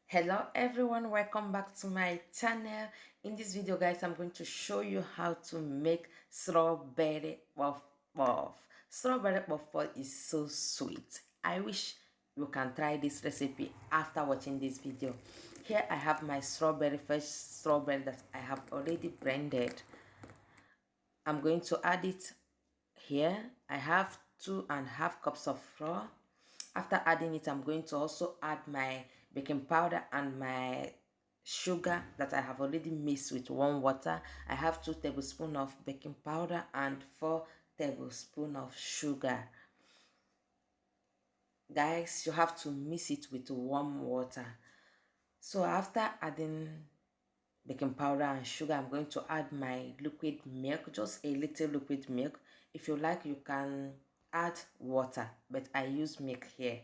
Hello everyone, welcome back to my channel. In this video guys, I'm going to show you how to make strawberry puff puff. Strawberry puff puff is so sweet. I wish you can try this recipe after watching this video. Here I have my fresh strawberry that I have already blended. I'm going to add it here. I have 2.5 cups of flour. After adding it, I'm going to also add my baking powder and my sugar that I have already mixed with warm water. I have 2 tablespoons of baking powder and 4 tablespoons of sugar. Guys, you have to mix it with warm water. So after adding baking powder and sugar, I'm going to add my liquid milk, just a little liquid milk. If you like, you can add water, but I use milk here.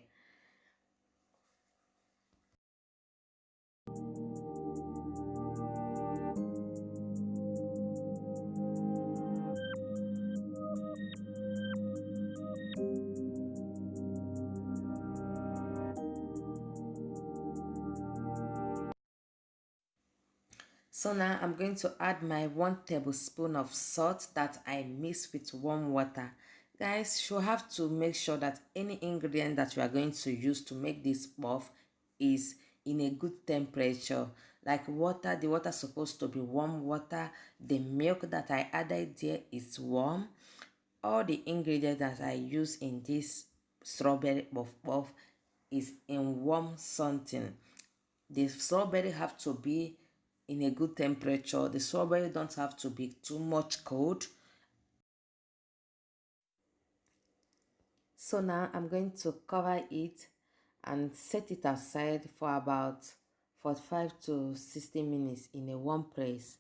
So now I'm going to add my 1 tablespoon of salt that I mix with warm water. Guys, you have to make sure that any ingredient that you are going to use to make this puff is in a good temperature. Like water, the water is supposed to be warm water. The milk that I added there is warm. All the ingredients that I use in this strawberry puff puff is in warm something. The strawberry have to be in a good temperature. The strawberry don't have to be too much cold. So now I'm going to cover it and set it aside for about 45 to 60 minutes in a warm place.